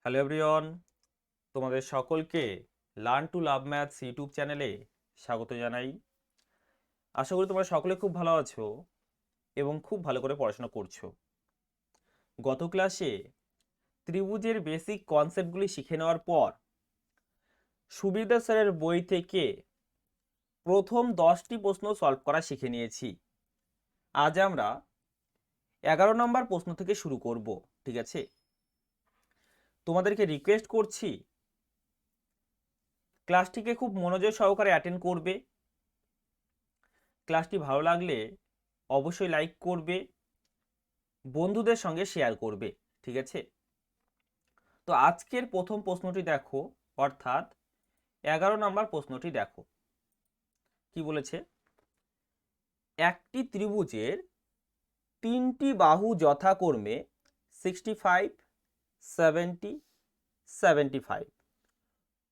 Hello everyone, তোমাদের সকলকে learn to love maths YouTube চ্যানেলে স্বাগত জানাই। আশা করি তোমরা সকলে খুব ভালো আছো এবং খুব ভালো করে পড়াশোনা করছো। গত ক্লাসে ত্রিভুজের বেসিক কনসেপ্টগুলি শিখে নেওয়ার পর সুবিরদা স্যারের বই থেকে প্রথম 10টি প্রশ্ন সলভ করা শিখে নিয়েছি। আজ আমরা 11 নম্বর প্রশ্ন থেকে শুরু করব। ঠিক আছে, তোমাদেরকে রিকোয়েস্ট করছি ক্লাসটিকে খুব মনোযোগ সহকারে অ্যাটেন্ড করবে। ক্লাসটি ভালো লাগলে অবশ্যই লাইক করবে, বন্ধুদের সঙ্গে শেয়ার করবে। ঠিক আছে, তো আজকের প্রথম প্রশ্নটি দেখো, অর্থাৎ 11 নম্বর প্রশ্নটি দেখো কি বলেছে। একটি ত্রিভুজের তিনটি বাহু যথাক্রমে 65, 70, 75।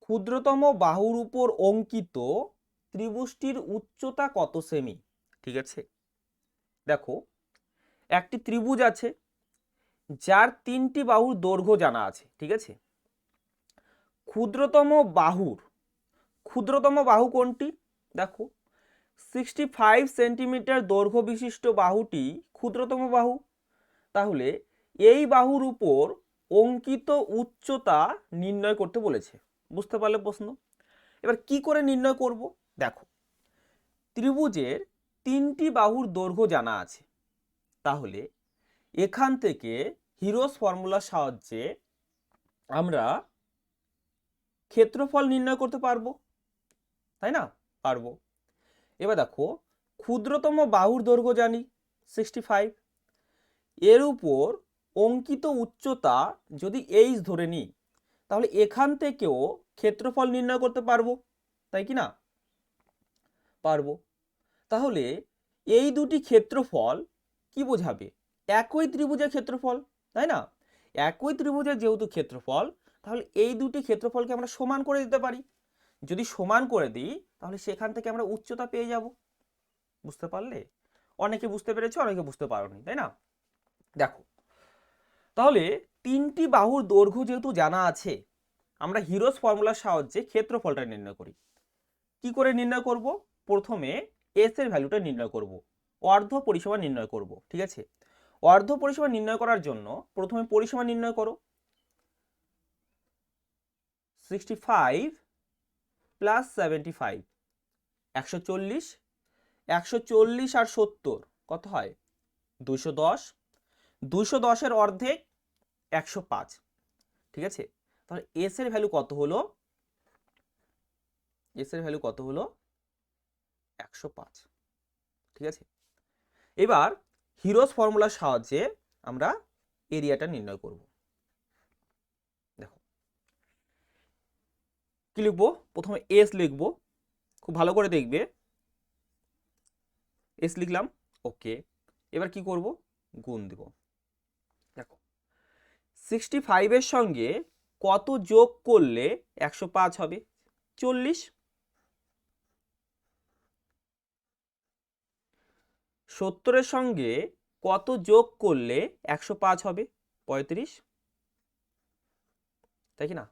ক্ষুদ্রতম বাহুর উপর অঙ্কিত ত্রিভুজটির উচ্চতা কত সেমি? ঠিক আছে, দেখো একটি ত্রিভুজ আছে যার তিনটি বাহুর দৈর্ঘ্য জানা আছে। ঠিক আছে, ক্ষুদ্রতম বাহু কোনটি? দেখো 65 সেন্টিমিটার দৈর্ঘ্য বিশিষ্ট বাহুটি ক্ষুদ্রতম বাহু। তাহলে এই বাহুর উপর অঙ্কিত উচ্চতা নির্ণয় করতে বলেছে। বুঝতে পারলে প্রশ্ন? এবার কি করে নির্ণয় করব? দেখো ত্রিভুজের তিনটি বাহুর দৈর্ঘ্য জানা আছে, তাহলে এখান থেকে হিরোস ফর্মুলার সাহায্যে আমরা ক্ষেত্রফল নির্ণয় করতে পারবো, তাই না? পারবো। এবার দেখো ক্ষুদ্রতম বাহুর দৈর্ঘ্য জানি 65, এর উপর অঙ্কিত উচ্চতা যদি এইচ ধরে নিই, তাহলে এখান থেকেও ক্ষেত্রফল নির্ণয় করতে পারবো, তাই কি না? পারবো। তাহলে এই দুটি ক্ষেত্রফল কি বোঝাবে? একই ত্রিভুজের ক্ষেত্রফল, তাই না? একই ত্রিভুজের যেহেতু ক্ষেত্রফল, তাহলে এই দুটি ক্ষেত্রফলকে আমরা সমান করে দিতে পারি। যদি সমান করে দিই তাহলে সেখান থেকে আমরা উচ্চতা পেয়ে যাব। বুঝতে পারলে? অনেকে বুঝতে পেরেছে, অনেকে বুঝতে পারোনি, তাই না? দেখো তাহলে তিনটি বাহুর দৈর্ঘ্য যেহেতু জানা আছে, আমরা হিরোস ফর্মুলার সাহায্যে ক্ষেত্রফলটা নির্ণয় করি। কি করে নির্ণয় করব? প্রথমে এস এর ভ্যালুটা নির্ণয় করব, অর্ধ পরিসীমা নির্ণয় করব। ঠিক আছে, অর্ধ পরিসীমা নির্ণয় করার জন্য প্রথমে পরিসীমা নির্ণয় করো। 65 প্লাস 75 140, 140 আর 70 কত হয়? 210, 210-এর অর্ধেক 105। ঠিক আছে, তাহলে এস এর ভ্যালু কত হলো? এস এর ভ্যালু কত হলো? 105। ঠিক আছে, এবার হিরোস ফর্মুলার সাহায্যে আমরা এরিয়াটা নির্ণয় করব। দেখো কি লিখবো? প্রথমে এস লিখবো, খুব ভালো করে দেখবে। এস লিখলাম, ওকে। এবার কি করব? গুণ দিব। দেখো 65-এর সঙ্গে কত যোগ করলে 105 হবে? 40। 70-এর সঙ্গে কত যোগ করলে 105 হবে? 35, তাই কি না?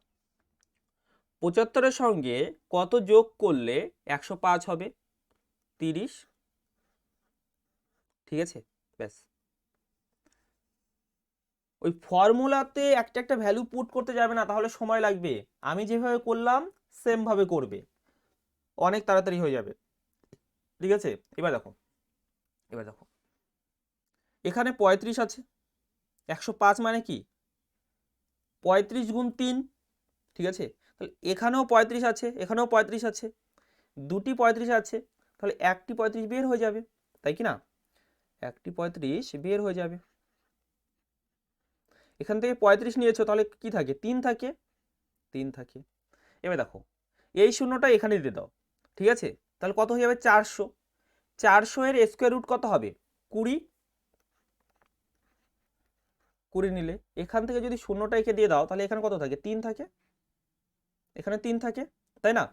75-এর সঙ্গে কত যোগ করলে 105 হবে? 30। ঠিক আছে, ব্যাস। ওই ফর্মুলাতে একটা একটা ভ্যালু পুট করতে যাবে না, তাহলে সময় লাগবে। আমি যেভাবে করলাম সেম ভাবে করবে, অনেক তাড়াতাড়ি হয়ে যাবে। ঠিক আছে, এবার দেখো এখানে 35 আছে, 105 মানে কি? 35 গুণ 3। ঠিক আছে, তাহলে এখানেও 35 আছে, এখানেও 35 আছে, দুটি 35 আছে, তাহলে একটি 35 বের হয়ে যাবে, তাই কি না? একটি 35 বের হয়ে যাবে। এখান থেকে 35 নিয়েছো, তাহলে কি থাকে? 3 থাকে, 3 থাকে। এবার দেখো এই শূন্যটা এখানে দিয়ে দাও। ঠিক আছে, তাহলে কত হয়ে যাবে? 400। 400 এর স্কোয়ার রুট কত হবে? 20। 20 নিলে এখান থেকে যদি শূন্যটা একে দিয়ে দাও, তাহলে এখানে কত থাকে? 3 থাকে, এখানে 3 থাকে, তাই না?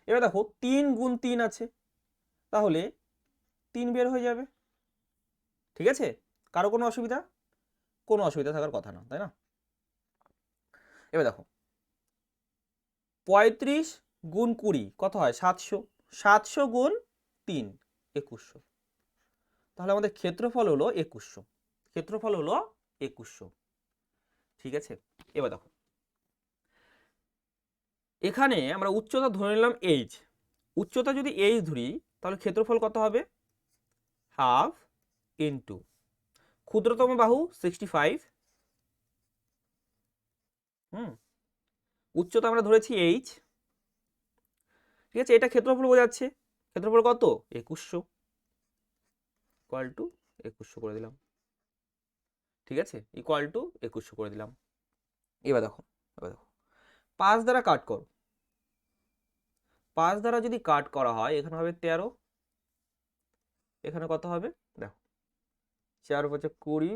এবার দেখো 3 গুণ 3 আছে, তাহলে 3 বের হয়ে যাবে। ঠিক আছে, কারো কোনো অসুবিধা? কোনো অসুবিধা থাকার কথা না, তাই না? এবার দেখো 35 গুণ 20 কত হয় 700, 700 গুণ 3 2100, তাহলে আমাদের ক্ষেত্রফল হলো 2100, ক্ষেত্রফল হলো 2100। ঠিক আছে, এবার দেখো এখানে আমরা উচ্চতা ধরে নিলাম h, উচ্চতা যদি h ধরি তাহলে ক্ষেত্রফল কত হবে হাফ ইন্টু ক্ষুদ্রতম বাহু 65, উচ্চতা আমরা ধরেছি h, ঠিক আছে, এটা ক্ষেত্রফল বোঝাচ্ছে, ক্ষেত্রফল কত 2100 ইকুয়াল টু 2100 করে দিলাম। ঠিক আছে, ইকুয়াল টু 2100 করে দিলাম। এবার দেখো 5 দ্বারা কাট করো, 5 দ্বারা যদি কাট করা হয় এখানে হবে 13, এখানে কত হবে দেখো 4 5 20,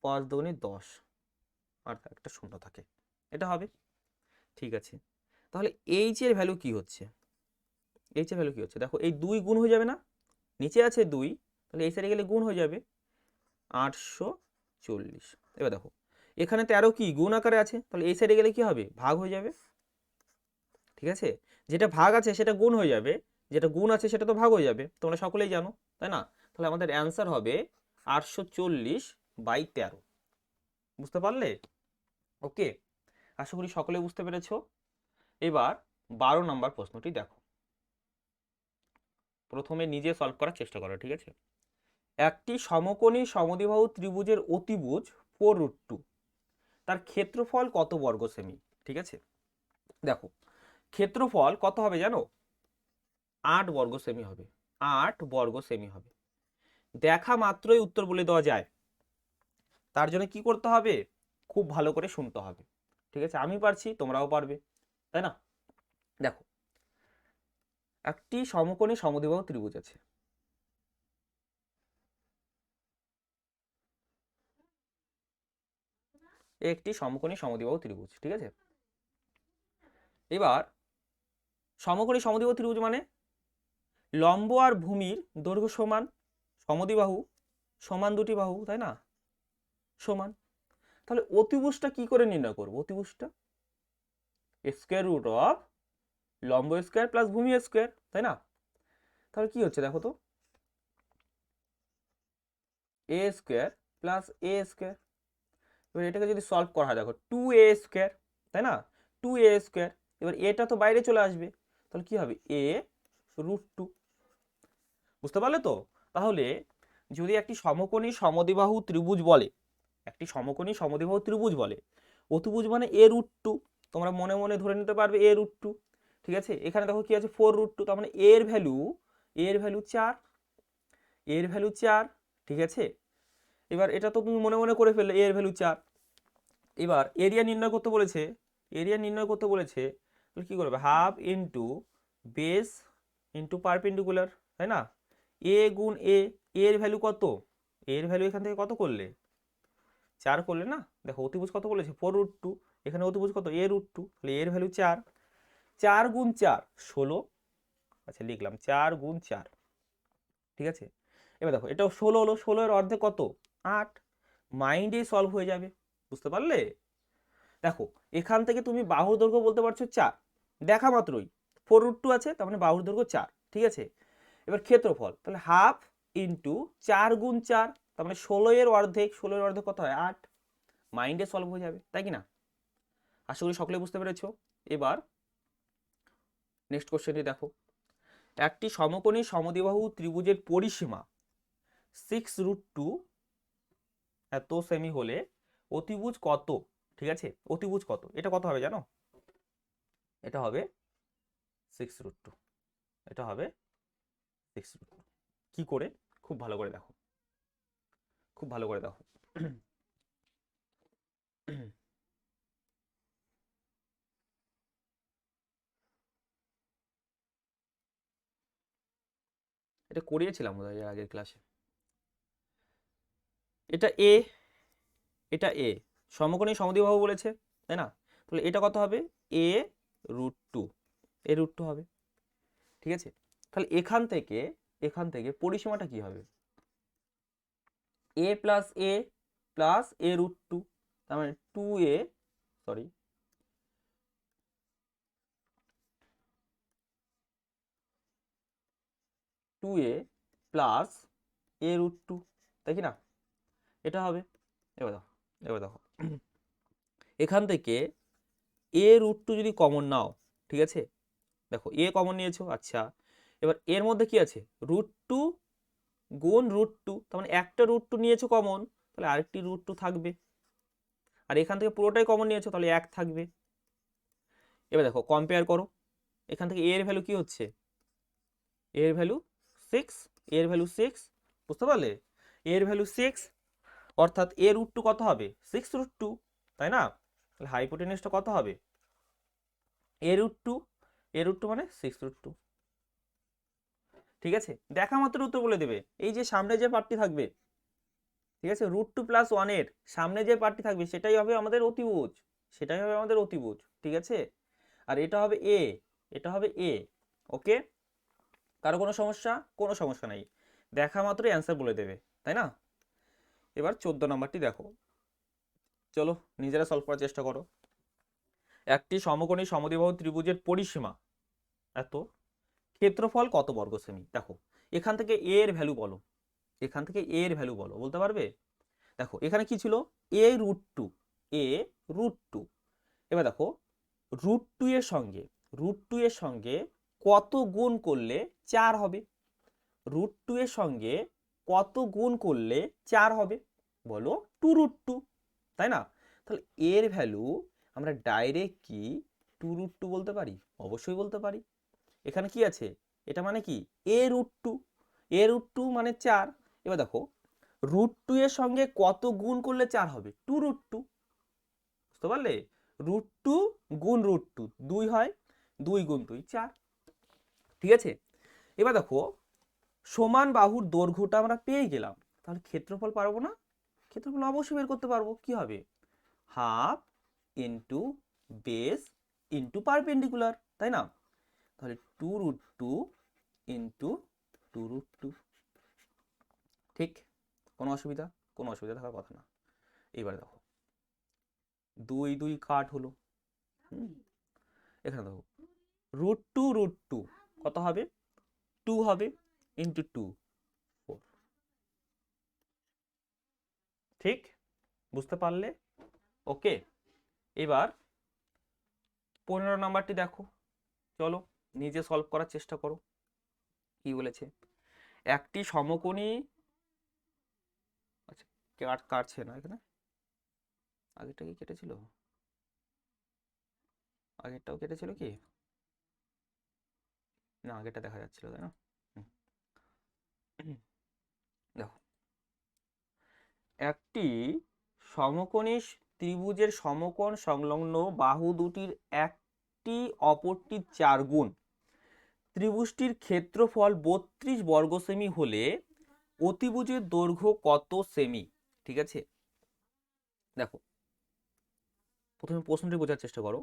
5 দুগুণে 10, আর একটা শূন্য থাকে, এটা হবে। ঠিক আছে, তাহলে এইচ এর ভ্যালু কি হচ্ছে, এইচ এর ভ্যালু কি হচ্ছে দেখো, এই 2 গুণ হয়ে যাবে না, নিচে আছে 2, তাহলে এই সাইডে গেলে গুণ হয়ে যাবে 840। এবার দেখো এখানে 13 কি গুণ আকারে আছে, তাহলে এই সাইডে গেলে কি হবে ভাগ হয়ে যাবে। ঠিক আছে, যেটা ভাগ আছে সেটা গুণ হয়ে যাবে, যেটা গুণ আছে সেটা তো ভাগ হয়ে যাবে, তোমরা সকলেই জানো তাই না। তাহলে আমাদের অ্যান্সার হবে 840/13। বুঝতে পারলে? ওকে, আশা করি সকলে বুঝতে পেরেছো। এবার 12 নম্বর প্রশ্নটি দেখো, প্রথমে নিজে সলভ করার চেষ্টা করো। ঠিক আছে, একটি সমকোণী সমদ্বিবাহু ত্রিভুজের অতিভুজ 4√2, তার ক্ষেত্রফল কত বর্গ সেমি। ঠিক আছে, দেখো ক্ষেত্রফল কত হবে জানো 8 বর্গ সেমি হবে, 8 বর্গ সেমি হবে। দেখা মাত্রই উত্তর বলে দেওয়া যায়, তার জন্য কি করতে হবে খুব ভালো করে শুনতে হবে। ঠিক আছে, আমি পারছি তোমরাও পারবে তাই না। দেখো একটি সমকোণী সমদ্বিবাহু ত্রিভুজ আছে, একটি সমকোণী সমদ্বিবাহু ত্রিভুজ। ঠিক আছে, এবার সমকোণী সমদ্বিবাহু ত্রিভুজ মানে লম্ব আর ভূমির দৈর্ঘ্য সমান, সমদ্বিবাহু সমান দুটি বাহু তাই না, সমান। তাহলে অতিভুজটা কি করে নির্ণয় করব, অতিভুজটা স্কয়ার রুট অফ লম্ব স্কয়ার প্লাস ভূমি স্কয়ার তাই না। তাহলে কি হচ্ছে দেখো তো এ স্কয়ার প্লাস এ স্কয়ার, এবার এটাকে যদি সলভ করা হয় দেখো 2a স্কয়ার তাই না, 2a স্কয়ার, এবার এটা তো বাইরে চলে আসবে, তাহলে কি হবে a√2। বুঝতে পারলে তো। তাহলে যদি একটি সমকোণী সমদ্বিবাহু ত্রিভুজ বলে, একটি সমকোণী সমদ্বিবাহু ত্রিভুজ বলে, অতিভুজ মানে a√2, তোমরা মনে মনে ধরে নিতে পারবে a√2। ঠিক আছে, এখানে দেখো কি আছে 4√2, তার মানে এর ভ্যালু 4, এর ভ্যালু 4। ঠিক আছে, এবার এটা তো তুমি মনে মনে করে ফেললে এর ভ্যালু 4। এবার এরিয়া নির্ণয় করতে বলেছে, এরিয়া নির্ণয় করতে বলেছে, তাহলে কি করবে half into base into perpendicular তাই না, এ গুণ এ, এর ভ্যালু কত, এর ভ্যালু এখান থেকে কত করলে 4 করলে না। দেখো অতিভুজ কত বলেছে 4√2, এখানে অতিভুজ কত a√2, তাহলে এর ভ্যালু 4, 4 গুণ 4 16, আচ্ছা লিখলাম 4 গুণ 4। ঠিক আছে, এবার দেখো এটাও 16 হলো, 16 এর অর্ধেক কত 8, মাইন্ডে সলভ হয়ে যাবে। বুঝতে পারলে। দেখো এখান থেকে তুমি বাহুর দৈর্ঘ্য বলতে পারছো 4, দেখা মাত্রই 4√2 আছে, তার মানে বাহুর দৈর্ঘ্য 4। ঠিক আছে, এবার ক্ষেত্রফল তাহলে হাফ ইন্টু 4 গুণ 4, তার মানে 16 এর অর্ধেক, 16 এর অর্ধেক কত হয় 8, মাইন্ডে সলভ হয়ে যাবে তাই কি না। আশা করি সকলে বুঝতে পেরেছো। এবার নেক্সট কোশ্চেনটি দেখো, একটি সমকোণী সমদ্বিবাহু ত্রিভুজের পরিসীমা 6√2 এত সেমি হলে অতিভুজ কত। ঠিক আছে, অতিভুজ কত, এটা কত হবে জানো, এটা হবে 6√2, এটা হবে 6√2। কি করে, খুব ভালো করে দেখো, খুব ভালো করে দেখো এটা করিয়েছিলাম বোধহয় এর আগের ক্লাসে। এটা এ, এটা এ, সমকোণী সমদ্বিবাহু বলেছে তাই না, তাহলে এটা কত হবে a√2, a√2 হবে। ঠিক আছে, তাহলে এখান থেকে পরিসীমাটা কি হবে a plus a plus a√2, তার মানে 2a, sorry 2a plus a root 2, তাই কি না? এটা হবে। এবার দেখো এখান থেকে a রুট 2 যদি কমন নাও, ঠিক আছে, দেখো a কমন নিয়েছো, আচ্ছা এবার এর মধ্যে কি আছে, রুট 2 গুণ রুট 2, তার মানে একটা রুট 2 নিয়েছো কমন, তাহলে আরেকটি রুট 2 থাকবে, আর এখান থেকে পুরোটাই কমন নিয়েছো তাহলে 1 থাকবে। এবার দেখো কম্পেয়ার করো, এখান থেকে a এর ভ্যালু কি হচ্ছে, a এর ভ্যালু 6, a এর ভ্যালু 6, বুঝতে পারলে, a এর ভ্যালু 6, অর্থাৎ a রুট 2 কত হবে, 6 রুট 2, তাই না? তাহলে হাইপোটেনিউসটা কত হবে, a রুট 2, a রুট 2 মানে 6 রুট 2, ঠিক আছে? দেখা মাত্র উত্তর বলে দেবে, এই যে সামনে যে পার্টটি থাকবে, ঠিক আছে, রুট 2 প্লাস 1 এর সামনে যে পার্টটি থাকবে সেটাই হবে আমাদের অতিভুজ, সেটাই হবে আমাদের অতিভুজ, ঠিক আছে? আর এটা হবে a, এটা হবে a, ওকে? কারো কোনো সমস্যা? কোনো সমস্যা নাই, দেখা মাত্রই অ্যান্সার বলে দেবে, তাই না? এবার 14 নম্বরটি দেখো, চলো নিজেরা সলভ করার চেষ্টা করো। একটি সমকোণী সমদ্বিবাহু ত্রিভুজের পরিসীমা এত, ক্ষেত্রফল কত বর্গ সেমি? দেখো এখান থেকে a এর ভ্যালু বলো, এখান থেকে a এর ভ্যালু বলো, বলতে পারবে? দেখো এখানে কি ছিল, a রুট 2, a রুট 2, এবার দেখো রুট 2 এর সঙ্গে, রুট 2 এর সঙ্গে কত গুণ করলে 4 হবে, রুট 2 এর সঙ্গে কত গুণ করলে 4 হবে, বলো 2 রুট 2, তাই না? তাহলে এর ভ্যালু আমরা ডাইরেক্ট কি 2 রুট 2 বলতে পারি? অবশ্যই বলতে পারি। এখানে কি আছে, এটা মানে কি a রুট 2, a রুট 2 মানে 4, এবার দেখো রুট 2 এর সঙ্গে কত গুণ করলে 4 হবে, 2 রুট 2, বুঝতে পারলে? রুট 2 গুণ রুট 2 2 হয়, 2 গুণ 2 4, ঠিক আছে? এবার দেখো সমান বাহুর দৈর্ঘ্যটা আমরা পেয়ে গেলাম, তাহলে ক্ষেত্রফল পারবো না? ক্ষেত্রফল অবশ্যই বের করতে পারবো, কি হবে, half into base into perpendicular, তাই না? তাহলে 2 রুট 2 ইন্টু 2 রুট 2, ঠিক? কোনো অসুবিধা? কোনো অসুবিধা থাকার কথা না। এইবার দেখো 2 2 কাট হলো, এখানে দেখো রুট 2 কত হবে, 2 হবে, ইন্টু 2 4, ঠিক? বুঝতে পারলে? ওকে। এবার 15 নাম্বারটি দেখো, চলো নিজে সলভ করার চেষ্টা করো। কি বলেছে, একটি সমকোণী, আচ্ছা কাটছে না এখানে, আগেরটা কি কেটেছিল, আগেরটাও কেটেছিল কি, না আগেরটা দেখা যাচ্ছিল, তাই না? দেখো একটি সমকোণী ত্রিভুজের সমকোণ সংলগ্ন বাহু দুটির একটি অপরটির 4 গুণ, ত্রিভুজটির ক্ষেত্রফল 32 বর্গ সেমি হলে অতিভুজের দৈর্ঘ্য কত সেমি? ঠিক আছে, দেখো প্রথমে প্রশ্নটি বোঝার চেষ্টা করো।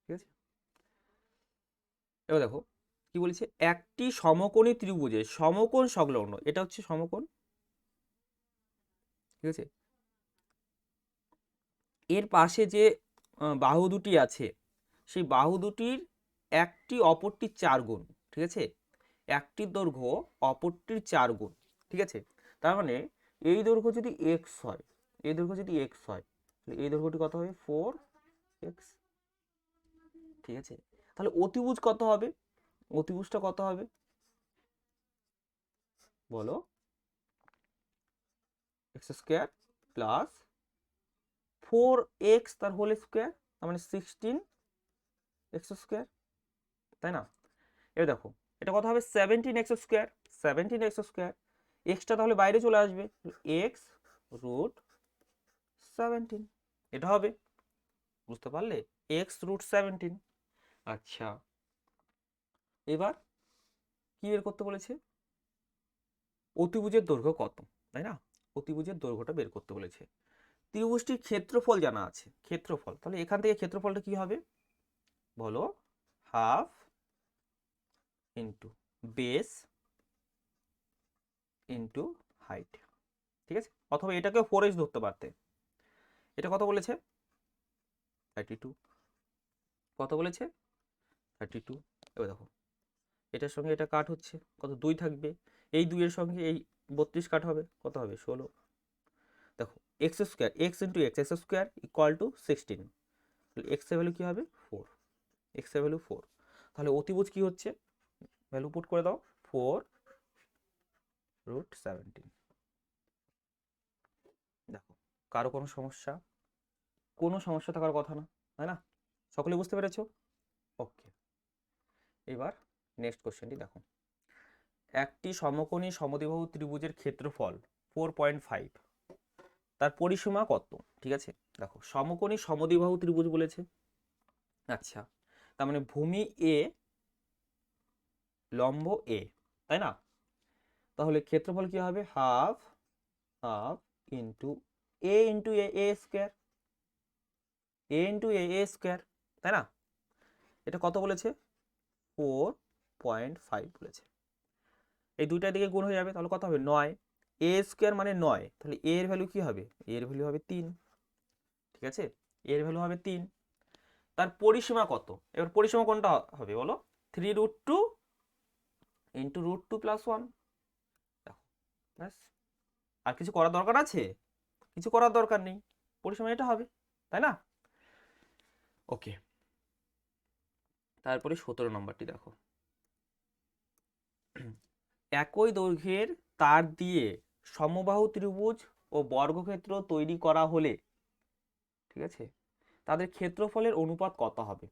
ঠিক আছে, এবার দেখো কি বলেছে, একটি সমকোণী ত্রিভুজের সমকোণ সংলগ্ন, এটা হচ্ছে সমকোণ, ঠিক আছে, এর পাশে যে বাহু দুটি আছে সেই বাহু দুটির একটি অপরটির 4 গুণ, ঠিক আছে, একটির দৈর্ঘ্য অপরটির 4 গুণ, ঠিক আছে, তার মানে এই দৈর্ঘ্য যদি x হয়, এই দৈর্ঘ্য যদি x হয়, তাহলে এই দৈর্ঘ্যটি কত হবে 4x, ঠিক আছে? তাহলে অতিভুজ কত হবে, অতিভুজটা কত হবে বলো, x স্কয়ার প্লাস 4x তার হোল স্কয়ার, তার মানে 16x স্কয়ার, তাই না? এবার দেখো এটা কত হবে 17x square, 17x square, extra তাহলে বাইরে চলে আসবে, x রুট 17, এটা হবে, বুঝতে পারলে, x রুট 17। আচ্ছা এবার কি বের করতে বলেছে, অতিভুজের দৈর্ঘ্য কত, তাই না? অতিভুজের দৈর্ঘ্যটা বের করতে বলেছে, ত্রিভুজটির ক্ষেত্রফল জানা আছে, ক্ষেত্রফল, তাহলে এখান থেকে ক্ষেত্রফলটা কি হবে বলো, half into base into height, ঠিক আছে, অথবা এটাকেও 4x ধরতে পারতে, এটা কত বলেছে 32 কত বলেছে 32। এবার দেখো এটার সঙ্গে এটা কাট হচ্ছে, কত 2 থাকবে, এই 2 এর সঙ্গে এই 32 কাট হবে, কত হবে 16। দেখো x square x into x, x square equal to 16, তাহলে এক্স এর ভ্যালু কী হবে 4, এক্স এর ভ্যালু 4। তাহলে অতিভুজ কি হচ্ছে, ভ্যালু পুট করে দাও 4√17। দেখো কারো কোনো সমস্যা, কোনো সমস্যা থাকার কথা না, তাই না? সকলে বুঝতে পেরেছো? ওকে, এবার নেক্সট কোশ্চেনটি দেখো। একটি সমকোণী সমদ্বিবাহু ত্রিভুজের ক্ষেত্রফল 4.5, তার পরিসীমা কত? ঠিক আছে, দেখো সমকোণী সমদ্বিবাহু ত্রিভুজ বলেছে, আচ্ছা তার মানে ভূমি এ, লম্ব এ, তাই না? তাহলে ক্ষেত্রফল কি হবে, হাফ হাফ ইন্টু এ ইন্টু এ স্কোয়ার, এ ইন্টু এ স্কোয়ার, তাই না? এটা কত বলেছে 4.5 বলেছে। এই দুইটার দিকে গুণ হয়ে যাবে, তাহলে কত হবে 9, এ স্কোয়ার মানে 9, তাহলে এ এর ভ্যালু কি হবে, এর ভ্যালু হবে 3, ঠিক আছে, এর ভ্যালু হবে 3। তার পরিসীমা কত, এবার পরিসীমা কোনটা হবে বলো, 3√2 ইন্টু √2 + 1। দেখো ব্যাস, আর কিছু করার দরকার আছে, কিছু করার দরকার নেই, পরিসীমা এটা হবে, তাই না? ওকে, তারপরে 17 নম্বরটি দেখো। একই দৈর্ঘ্যের তার দিয়ে সমবাহু ত্রিভুজ ও বর্গক্ষেত্র তৈরি করা হলে, ঠিক আছে, তাদের ক্ষেত্রফলের অনুপাত কত হবে?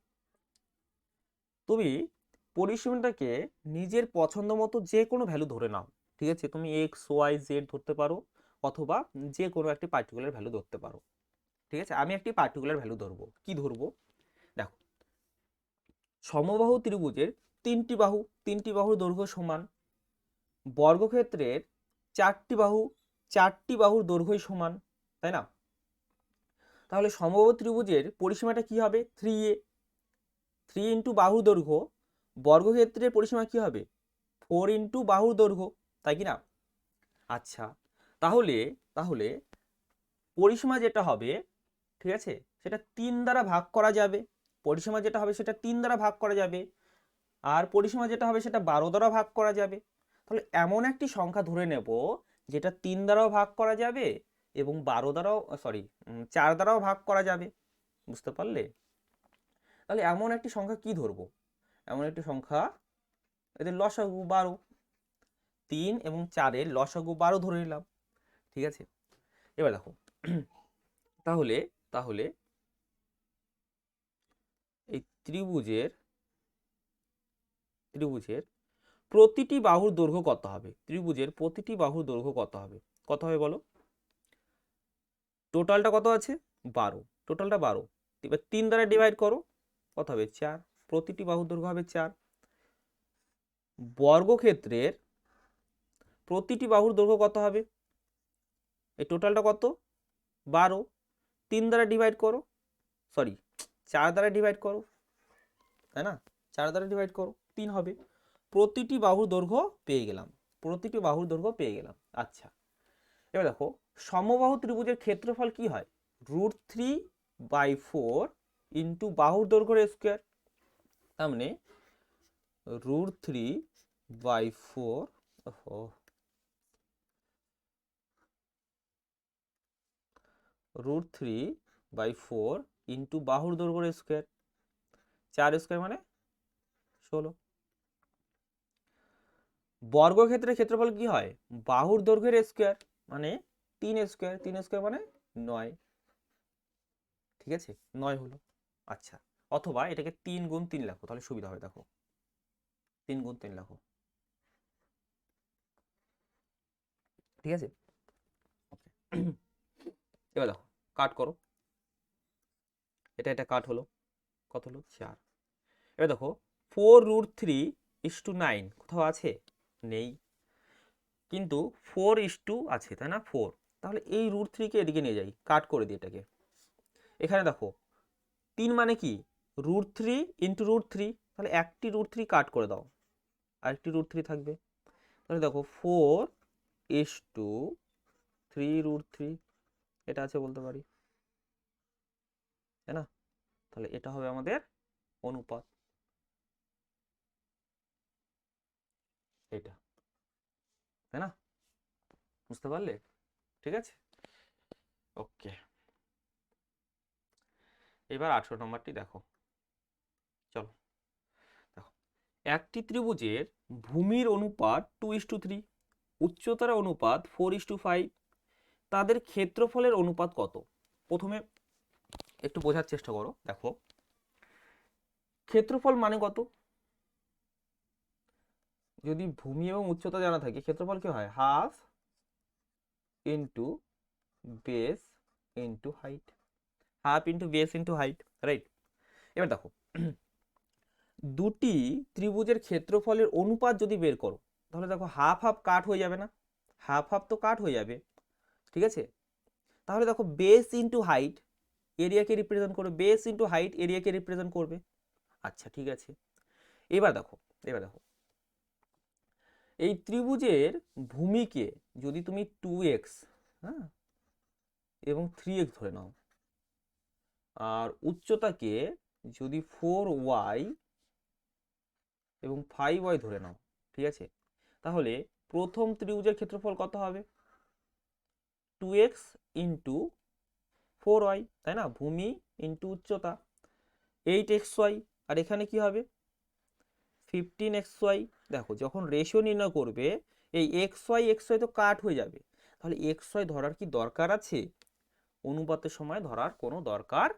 তুমি পরিসীমাটাকে নিজের পছন্দ মতো যে কোনো ভ্যালু ধরে নাও, ঠিক আছে, তুমি এক্স ওয়াই জেড ধরতে পারো, অথবা যে কোনো একটি পার্টিকুলার ভ্যালু ধরতে পারো, ঠিক আছে। আমি একটি পার্টিকুলার ভ্যালু ধরবো, কি ধরবো, দেখো সমবাহু ত্রিভুজের তিনটি বাহুর দৈর্ঘ্য সমান, বর্গক্ষেত্রের চারটি বাহুর দৈর্ঘ্যই সমান, তাই না? তাহলে সমবাহু ত্রিভুজের পরিসীমাটা কি হবে 3a, 3 ইন্টু বাহুর দৈর্ঘ্য, বর্গক্ষেত্রের পরিসীমা কি হবে 4 ইন্টু বাহুর দৈর্ঘ্য, তাই কি না? আচ্ছা, তাহলে তাহলে পরিসীমা যেটা হবে, ঠিক আছে, সেটা 3 দ্বারা ভাগ করা যাবে, পরিসীমা যেটা হবে সেটা 3 দ্বারা ভাগ করা যাবে, আর পরিসীমা যেটা হবে সেটা 12 দ্বারা ভাগ করা যাবে। তাহলে এমন একটি সংখ্যা ধরে নেব যেটা 3 দ্বারাও ভাগ করা যাবে এবং 4 দ্বারাও ভাগ করা যাবে, বুঝতে পারলে? তাহলে এমন একটি সংখ্যা কি ধরবো, এমন একটি সংখ্যা, এদের লসাগু 12, 3 এবং 4-এর লসাগু 12 ধরে নিলাম, ঠিক আছে। এবার দেখো তাহলে তাহলে এই ত্রিভুজের প্রতিটি বাহুর দৈর্ঘ্য কত হবে, ত্রিভুজের প্রতিটি বাহুর দৈর্ঘ্য কত হবে, কত হবে বলো? টোটালটা কত আছে 12, টোটালটা 12, এবার 3 দ্বারা ডিভাইড করো, কত হবে 4, প্রতিটি বাহুর দৈর্ঘ্য হবে 4। বর্গক্ষেত্রের প্রতিটি বাহুর দৈর্ঘ্য কত হবে, এই টোটালটা কত 12, 3 দ্বারা ডিভাইড করো, 4 দ্বারা ডিভাইড করো, তাই না, 4 দ্বারা ডিভাইড করো 3 হবে, প্রতিটি বাহুর দৈর্ঘ্য পেয়ে গেলাম, প্রতিটি বাহুর দৈর্ঘ্য পেয়ে গেলাম। আচ্ছা, এবার দেখো সমবাহু ত্রিভুজের ক্ষেত্রফল কি হয়, √3/4 ইন্টু বাহুর দৈর্ঘ্যের স্কোয়ার, তার মানে √3/4, √3/4 ইন্টু বাহুর দৈর্ঘ্যের স্কোয়ার, 4 স্কোয়ার মানে 16। বর্গক্ষেত্রের ক্ষেত্রফল কি হয়, বাহুর দৈর্ঘ্যের স্কোয়ার মানে 3 স্কোয়ার, 3 স্কোয়ার মানে 9, ঠিক আছে, 9 হলো। আচ্ছা, অথবা এটাকে 3 গুণ 3 লেখো, তাহলে সুবিধা হবে, দেখো 3 গুণ 3 লেখো, ঠিক আছে। এবার দেখো কাট করো, এটা কাট হলো, কত হলো 4। এবার দেখো 4√3:9 কোথাও আছে, নেই, কিন্তু 4:2 আছে, তাই না 4, তাহলে এই √3-কে এদিকে নিয়ে যাই, কাট করে দিই এটাকে। এখানে দেখো 3 মানে কি √3 ইন্টু √3, তাহলে একটি √3 কাট করে দাও, আরেকটি √3 থাকবে, তাহলে দেখো 4:3√3, এটা আছে বলতে পারি, তাই না? তাহলে এটা হবে আমাদের অনুপাত, এটা, তাই না? বুঝতে পারলে? ঠিক আছে, ওকে। এবার 18 নম্বরটি দেখো, চলো দেখো। একটি ত্রিভুজের ভূমির অনুপাত 2:3, উচ্চতার অনুপাত 4:5, তাদের ক্ষেত্রফলের অনুপাত কত? প্রথমে একটু বোঝার চেষ্টা করো। দেখো, ক্ষেত্রফল মানে কত? যদি ভূমি এবং উচ্চতা জানা থাকে, ক্ষেত্রফল কি হয়? Half into base into height, half into base into height, right? এবার দেখো, দুটি ত্রিভুজের ক্ষেত্রফলের অনুপাত যদি বের করো, তাহলে দেখো হাফ হাফ কাট হয়ে যাবে না? হাফ হাফ তো কাট হয়ে যাবে, ঠিক আছে? তাহলে দেখো বেস ইন্টু হাইট এরিয়াকে রিপ্রেজেন্ট করবে, বেস ইন্টু হাইট এরিয়াকে রিপ্রেজেন্ট করবে। আচ্ছা, ঠিক আছে। এবার দেখো, এবার দেখো, এই ত্রিভুজের ভূমিকে যদি তুমি 2x, হ্যাঁ, এবং 3x ধরে নাও, আর উচ্চতাকে যদি 4y এবং 5y ধরে নাও, ঠিক আছে, তাহলে প্রথম ত্রিভুজের ক্ষেত্রফল কত হবে? 2x ইন্টু 4y, তাই না? ভূমি ইন্টু উচ্চতা 8xy, আর এখানে কি হবে? 15xy। দেখো, যখন রেশিও নির্ণয় করবে, এই xy তো কাট হয়ে যাবে, তাহলে xy ধরার কি দরকার আছে? অনুপাতের সময় ধরার কোনো দরকার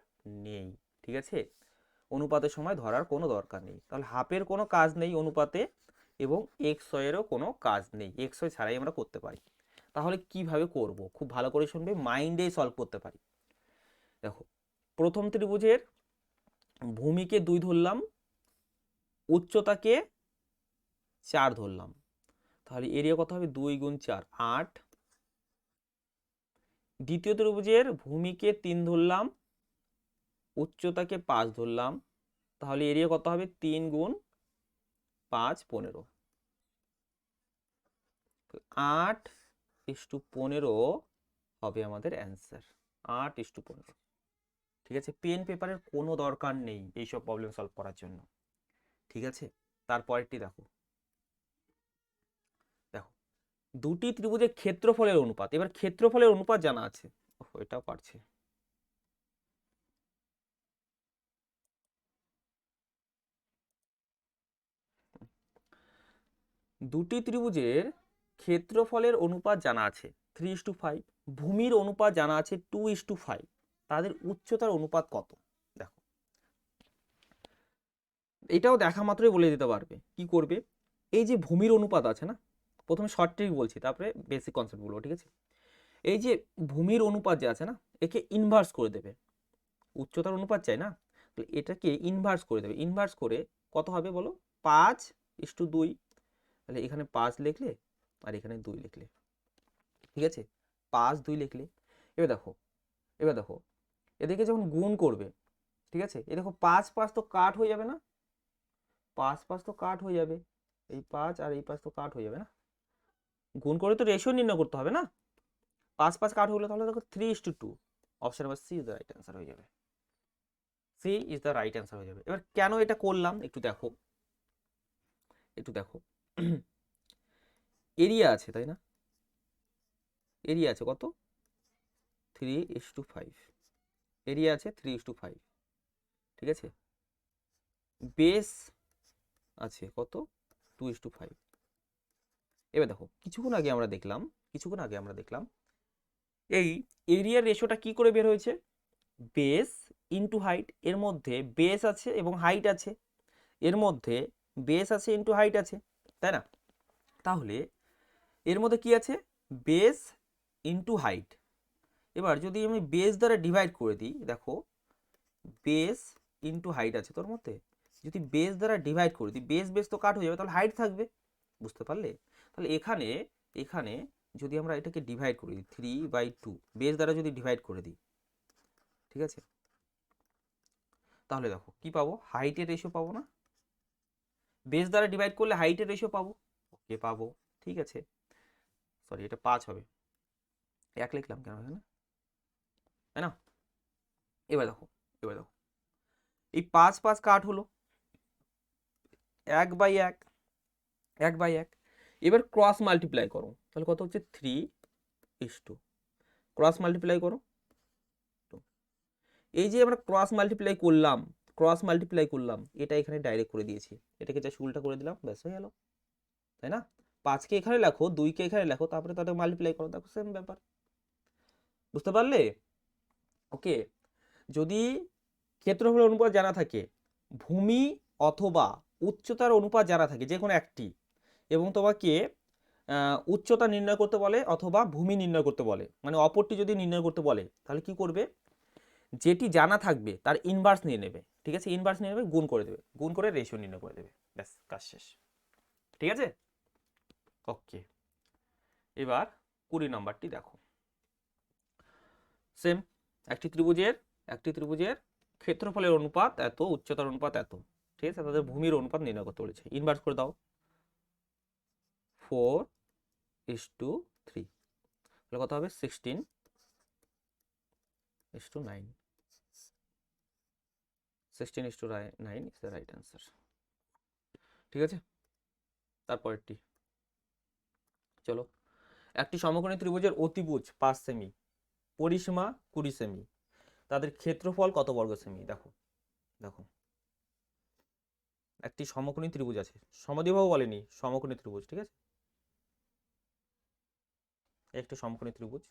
নেই, ঠিক আছে? অনুপাতের সময় ধরার কোনো দরকার নেই, তাহলে হাফের কোনো কাজ নেই অনুপাতে, এবং xy এরও কোনো কাজ নেই, xy ছাড়াই আমরা করতে পারি। তাহলে কিভাবে করব? খুব ভালো করে শুনবে, মাইন্ডে সলভ করতে পারি। দেখো, প্রথম ত্রিভুজের ভূমিকে 2 ধরলাম, উচ্চতাকে 4 ধরলাম, তাহলে এরিয়া কত হবে? 2 গুণ 4 8। দ্বিতীয় ত্রিভুজের ভূমিকে 3 ধরলাম, উচ্চতাকে 5 ধরলাম, তাহলে এরিয়া কত হবে? 3 গুণ 5 15। 8:15 হবে আমাদের অ্যান্সার, 8:15। ঠিক আছে, পেন পেপারের কোনো দরকার নেই এইসব প্রবলেম সলভ করার জন্য, ঠিক আছে? তারপরেরটি দেখো, দেখো দুটি ত্রিভুজের ক্ষেত্রফলের অনুপাত। এবার ক্ষেত্রফলের অনুপাত জানা আছে, এটাও পারছে। দুটি ত্রিভুজের ক্ষেত্রফলের অনুপাত জানা আছে 3:5, ভূমির অনুপাত জানা আছে 2:5, তাদের উচ্চতার অনুপাত কত? দেখো, এটাও দেখা মাত্রই বলে দিতে পারবে। কি করবে? এই যে ভূমির অনুপাত আছে না, প্রথমে শর্ট ট্রিক বলছি, তারপরে বেসিক কনসেপ্ট বলবো, ঠিক আছে? এই যে ভূমির অনুপাত যে আছে না, একে ইনভার্স করে দেবে। উচ্চতার অনুপাত চাই না, তাহলে এটাকে ইনভার্স করে দেবে। ইনভার্স করে কত হবে বলো? 5:2। তাহলে এখানে 5 লিখলে, আর এখানে 2 লিখলে, ঠিক আছে? 5 2 লিখলে। এবার দেখো, এবার দেখো, এদিকে যখন গুণ করবে, ঠিক আছে, এ দেখো 5 5 তো কাট হয়ে যাবে না? 5 5 তো কাট হয়ে যাবে, এই 5 আর এই 5 তো কাট হয়ে যাবে না? গুণ করে তো রেশিও নির্ণয় করতে হবে না? 5 5 কাট হলো, তাহলে দেখো 3:2। Option number C is the right answer হয়ে যাবে, C is the right answer হয়ে যাবে। এবার কেন এটা করলাম একটু দেখো, একটু দেখো। এরিয়া আছে, তাই না? এরিয়া আছে কত? 3:5। এরিয়া আছে 3:5, ঠিক আছে? বেস আছে কত? 2:5। এবার দেখো, কিছুক্ষণ আগে আমরা দেখলাম, কিছুক্ষণ আগে আমরা দেখলাম এই এরিয়ার রেশিওটা কি করে বের হয়েছে? Base into height. এর মধ্যে বেস আছে এবং হাইট আছে, এর মধ্যে বেস আছে ইন্টু হাইট আছে, তাই না? তাহলে এর মধ্যে কি আছে? Base into height. এবার যদি আমি বেস দ্বারা ডিভাইড করে দিই, দেখো বেস ইন্টু হাইট আছে তোর মধ্যে, যদি বেস দ্বারা ডিভাইড করে দিই, বেস বেস তো কাট হয়ে যাবে, তাহলে হাইট থাকবে। বুঝতে পারলে? তাহলে এখানে, এখানে যদি আমরা এটাকে ডিভাইড করি 3/2, বেস দ্বারা যদি ডিভাইড করে দিই, ঠিক আছে, তাহলে দেখো কি পাবো? হাইটের রেশিও পাবো না? বেস দ্বারা ডিভাইড করলে হাইটের রেশিও পাবো, ওকে পাবো, ঠিক আছে। সরি, এটা 5 হবে, 1 লিখলাম কেন এখানে, তাই না? এবার দেখো, এবার দেখো, এই 5 5 কাট হলো, 1/1, 1/1। এবার ক্রস মাল্টিপ্লাই করো, তাহলে কত হচ্ছে 3:2, ক্রস মাল্টিপ্লাই করো। এই যে আমরা ক্রস মাল্টিপ্লাই করলাম, ক্রস মাল্টিপ্লাই করলাম, এটা এখানে ডাইরেক্ট করে দিয়েছি, এটাকে জাস্ট উল্টা করে দিলাম, ব্যাস হয়ে গেল, তাই না? 5কে এখানে লেখো, 2কে এখানে লেখো, তারপরে তাদের মাল্টিপ্লাই করো, দেখো সেম ব্যাপার। বুঝতে পারলে? ওকে। যদি ক্ষেত্রফলের অনুপাত জানা থাকে, ভূমি অথবা উচ্চতার অনুপাত জানা থাকে, যে কোনো একটি, এবং তোমাকে উচ্চতা নির্ণয় করতে বলে অথবা ভূমি নির্ণয় করতে বলে, মানে অপরটি যদি নির্ণয় করতে বলে, তাহলে কি করবে? যেটি জানা থাকবে তার ইনভার্স নিয়ে নেবে, ঠিক আছে? ইনভার্স নিয়ে নেবে, গুণ করে দেবে, গুণ করে রেশিও নির্ণয় করে দেবে, ব্যাস কাজ শেষ। ঠিক আছে? ওকে। এবার 20 নম্বরটি দেখো। সেম, একটি ত্রিভুজের ক্ষেত্রফলের অনুপাত এত, উচ্চতার অনুপাত এত, ঠিক আছে? তাদের ভূমির অনুপাত নির্ণয় করতে বলেছে, ইনভার্স করে দাও, 4:3, তাহলে কত হবে? 16:9, 16:9 ইজ দ্য রাইট অ্যান্সার। ঠিক আছে? তারপরেরটি চলো। একটি সমকোণী ত্রিভুজের অতিভুজ 5 সেমি, পরিসীমা 20 সেমি, তাদের ক্ষেত্রফল কত বর্গ সেমি? দেখো দেখো, একটি সমকোণী ত্রিভুজ আছে, সমদ্বিবাহু বলেনি, সমকোণী ত্রিভুজ, ঠিক আছে? একটি সমকোণী ত্রিভুজ,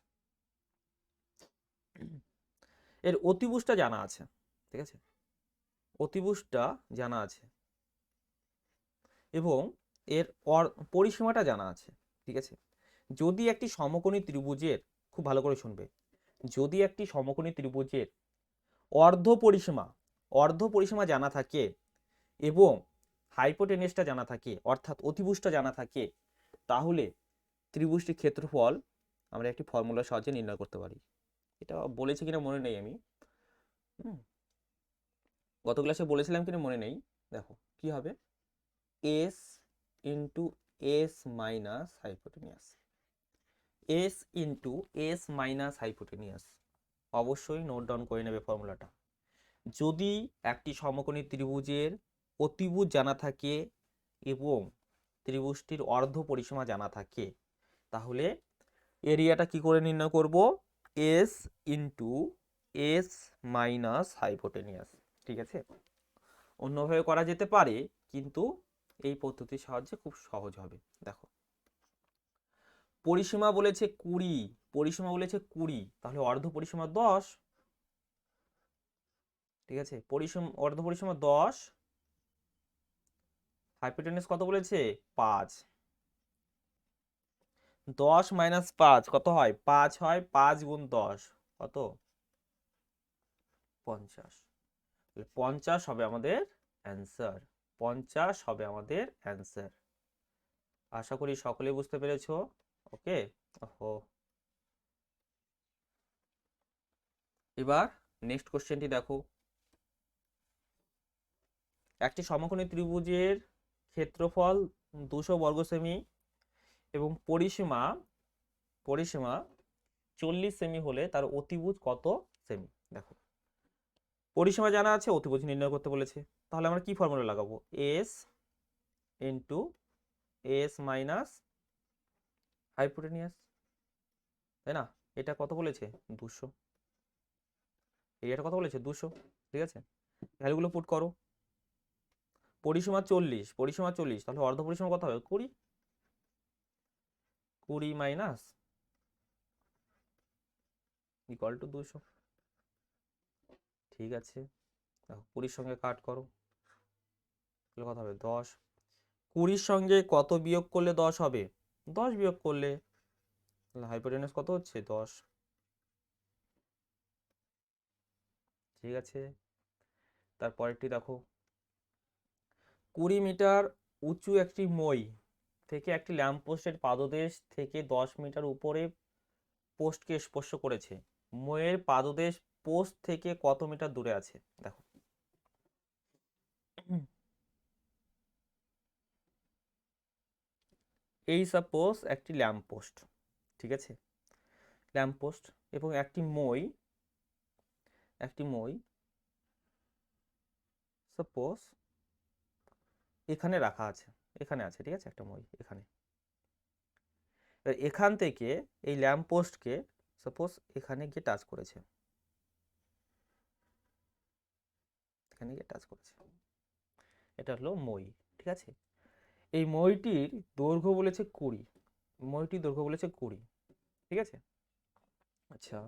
এর অতিভুজটা জানা আছে, ঠিক আছে? অতিভুজটা জানা আছে এবং এর পরিসীমাটা জানা আছে, ঠিক আছে? যদি একটি সমকোণী ত্রিভুজের, খুব ভালো করে শুনবে, যদি একটি সমকোণী ত্রিভুজের অর্ধ পরিসীমা জানা থাকে এবং হাইপোটেনিউসটা জানা থাকে, অর্থাৎ অতিভুজটা জানা থাকে, তাহলে ত্রিভুজটির ক্ষেত্রফল আমরা একটি ফর্মুলার সাহায্যে নির্ণয় করতে পারি। এটা বলেছি কিনা মনে নেই আমি, গত ক্লাসে বলেছিলাম কিনা মনে নেই। দেখো কি হবে, S into S minus hypotenuse, S into S minus hypotenuse, অবশ্যই নোট ডাউন করে নেবে ফর্মুলাটা। যদি একটি সমকোণী ত্রিভুজের অতিভুজ জানা থাকে এবং ত্রিভুজটির অর্ধ পরিসীমা জানা থাকে, তাহলে এরিয়াটা কি করে নির্ণয় করব? S into S minus hypotenuse, ঠিক আছে? অন্যভাবে করা যেতে পারে, কিন্তু এই পদ্ধতির সাহায্যে খুব সহজ হবে। দেখো, পরিসীমা বলেছে 20, পরিসীমা বলেছে 20, তাহলে অর্ধ পরিসীমা 10, ঠিক আছে? অর্ধ পরিসীমা 10, হাইপোটেনিউস কত বলেছে? 5, 10 মাইনাস 5 কত হয়? 5 হয়, 5 গুণ 10 কত? 50, 50 হবে আমাদের অ্যান্সার, 50 হবে আমাদের অ্যান্সার। আশা করি সকলেই বুঝতে পেরেছো। ওকে। ওহো, এবার নেক্সট কোশ্চেনটি দেখো। একটি সমকোণী ত্রিভুজের ক্ষেত্রফল 200 বর্গ সেমি এবং পরিসীমা 40 সেমি হলে তার অতিভুজ কত সেমি? দেখো, পরিসীমা জানা আছে, অতিভুজ নির্ণয় করতে বলেছে, তাহলে আমরা কি ফর্মুলা লাগাবো? S into S minus hypotenuse, তাই না? এটা কত বলেছে? 200, এরিয়াটা কত বলেছে? 200, ঠিক আছে? ভ্যালুগুলো পুট করো। পরিসীমা 40, তাহলে অর্ধ পরিসীমা কত হবে? 20, 20 মাইনাস ইকুয়াল টু 200, ঠিক আছে? দেখো 20 সঙ্গে কাট করো, তাহলে কত হবে? 10। 20 সঙ্গে কত বিয়োগ করলে 10 হবে? 10 বিয়োগ করলে, তাহলে হাইপোটেনিউস কত হচ্ছে? 10, ঠিক আছে? তারপরেরটি দেখো, 20 মিটার উঁচু একটি মই থেকে একটি ল্যাম্পপোস্টের পাদদেশ থেকে 10 মিটার উপরে পোস্টকে স্পর্শ করেছে, মইয়ের পাদদেশ পোস্ট থেকে কত মিটার দূরে আছে? দেখো, এই সাপোজ একটি ল্যাম্পপোস্ট, ঠিক আছে? ল্যাম্পপোস্ট এবং একটি মই সাপোজ এখানে রাখা আছে, এখানে আছে, ঠিক আছে, একটা মই এখানে। এখান থেকে এই ল্যাম্প পোস্টকে সাপোজ এখানে গিয়ে টাচ করেছে, এখানে গিয়ে টাচ করেছে, এটা হলো মই, ঠিক আছে। এই মইটির দৈর্ঘ্য বলেছে 20, মইটির দৈর্ঘ্য বলেছে 20, ঠিক আছে। আচ্ছা,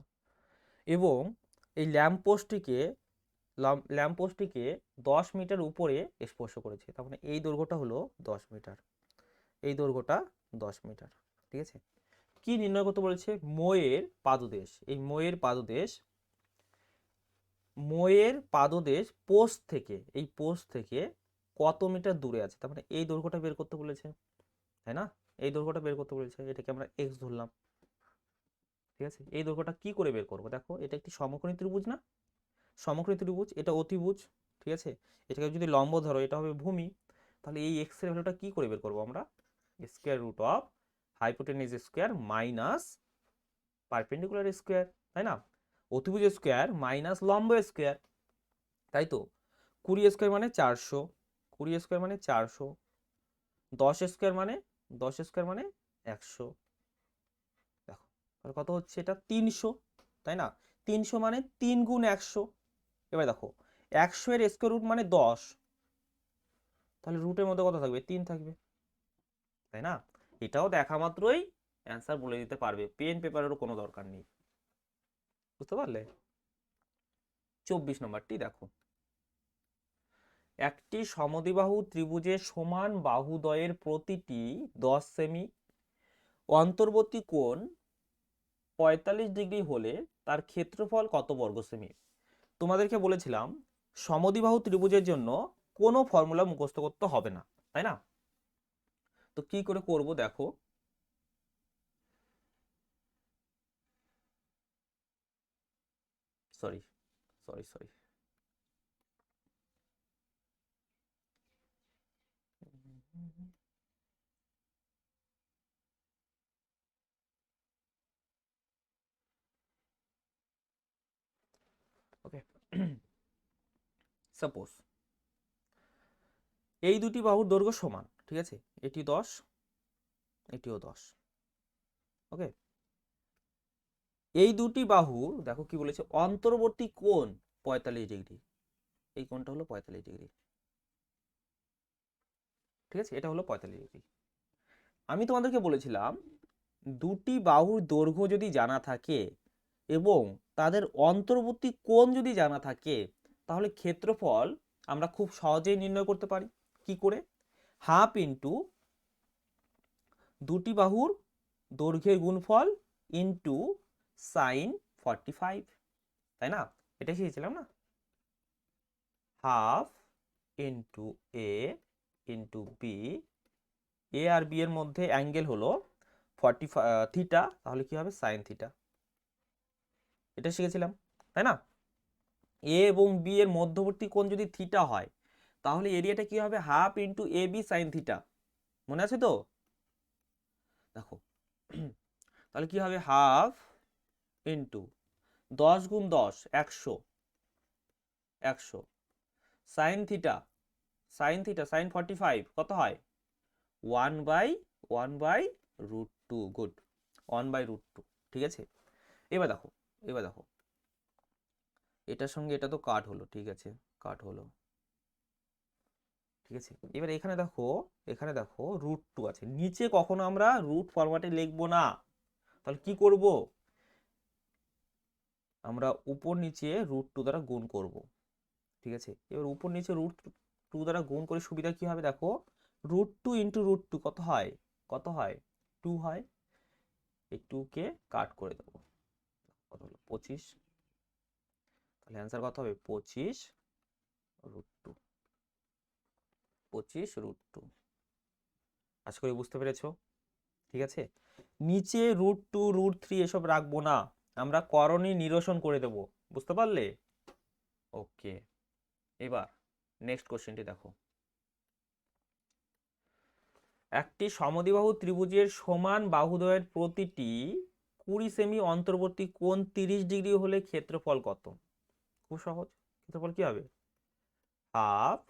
এবং এই ল্যাম্প পোস্টটিকে 10 মিটার উপরে স্পর্শ করেছে, তার মানে এই দৈর্ঘ্যটা হলো 10 মিটার, এই দৈর্ঘ্যটা 10 মিটার, ঠিক আছে। কি নির্ণয় করতে বলেছে? মইয়ের পাদদেশ, এই মইয়ের পাদদেশ পোস্ট থেকে, এই পোস্ট থেকে কত মিটার দূরে আছে, তার মানে এই দৈর্ঘ্যটা বের করতে বলেছে, তাই না? এই দৈর্ঘ্যটা বের করতে বলেছে, এটাকে আমরা এক্স ধরলাম, ঠিক আছে। এই দৈর্ঘ্যটা কি করে বের করবো? দেখো, এটা একটি সমকোণী ত্রিভুজ না? সমকোণী ত্রিভুজ, এটা অতিভুজ, ঠিক আছে। এটাকে যদি লম্ব ধরো, এটা হবে ভূমি, তাহলে এই এক্স এর ভ্যালুটা কি করে বের করবো আমরা? Square root of hypotenuse square minus perpendicular square, তাই না? অতিভুজ স্কোয়ার মাইনাস লম্ব স্কোয়ার, তাই তো। 20 স্কোয়ার মানে 400, 20 স্কোয়ার মানে 400, 10 স্কোয়ার মানে 100, দেখো তাহলে কত হচ্ছে, এটা 300, তাই না? 300 মানে 3 গুণ 100। এবার দেখো 100 এর স্কোয়ার রুট মানে 10, তাহলে রুটের মধ্যে কত থাকবে? 3 থাকবে, তাই না? এটাও দেখা মাত্রই অ্যান্সার বলে দিতে পারবে, পেন পেপারেরও কোনো দরকার নেই, বুঝতে পারলে? 24 নম্বরটি দেখো, একটি সমদ্বিবাহু ত্রিভুজের সমান বাহুদ্বয়ের প্রতিটি 10 সেমি, অন্তর্বর্তী কোণ 45 ডিগ্রি হলে তার ক্ষেত্রফল কত বর্গ সেমি? তোমাদেরকে বলেছিলাম সমদ্বিবাহু ত্রিভুজের জন্য কোনো ফর্মুলা মুখস্থ করতে হবে না, তাই না? তো কি করে করব দেখো, sorry sorry sorry okay. Suppose এই দুটি বাহুর দৈর্ঘ্য সমান, ঠিক আছে, এটি 10, এটিও 10, ওকে। এই দুটি বাহুর দেখো কি বলেছে, অন্তর্বর্তী কোণ 45 ডিগ্রি, এই কোণটা হলো 45 ডিগ্রি, ঠিক আছে, এটা হলো 45 ডিগ্রি। আমি তোমাদেরকে বলেছিলাম দুটি বাহুর দৈর্ঘ্য যদি জানা থাকে এবং তাদের অন্তর্বর্তী কোণ যদি জানা থাকে, তাহলে ক্ষেত্রফল আমরা খুব সহজেই নির্ণয় করতে পারি। কি করে? হাফ ইন্টু দুটি বাহুর দৈর্ঘ্যের গুণফল ইন্টু সাইন 45, তাই না? এটাই শিখেছিলাম না? হাফ ইন্টু এ ইন্টু বি, এ আর বি এর মধ্যে অ্যাঙ্গেল হলো 45 থিটা, তাহলে কি হবে? সাইন থিটা, এটা শিখেছিলাম, তাই না? এ এবং বি এর মধ্যবর্তী কোণ যদি থিটা হয়, তাহলে এরিয়াটা কি হবে? Half into A B sine theta, মনে আছে তো? দেখো তাহলে কি হবে? হাফ ইন্টু 10 গুণ 10 100, 100 সাইন থিটা, সাইন 45 কত হয়? 1/√2, গুড, 1/√2, ঠিক আছে। এবার দেখো, এবার দেখো এটার সঙ্গে এটা তো কাট হলো, ঠিক আছে, কাট হলো, ঠিক আছে। এবার এখানে দেখো √2 আছে, নিচে কখনো আমরা রুট ফরম্যাটে লিখবো না, তাহলে কি করব? আমরা উপর নিচে √2 দ্বারা গুণ করব, ঠিক আছে। এবার উপর নিচে √2 দ্বারা গুণ করে সুবিধা কি হবে দেখো, √2 ইন্টু √2 কত হয়? কত হয়? 2 হয়, এই 2 কে কাট করে দেবো, কত হলো? 25, তাহলে অ্যান্সার কত হবে? 25√2, 25√2। আশা করি বুঝতে পেরেছো, ঠিক আছে। নিচে √2 √3 এসব রাখবো না, আমরা করণী নিরসন করে দেব, বুঝতে পারলে? ওকে, এবার নেক্সট কোশ্চেনটি দেখো, একটি সমদ্বিবাহু ত্রিভুজের সমান বাহুদ্বয়ের প্রতিটি 20 সেমি অন্তর্বর্তী কোণ 30 ডিগ্রি হলে ক্ষেত্রফল কত? খুব সহজ, ক্ষেত্রফল কি হবে? হাফ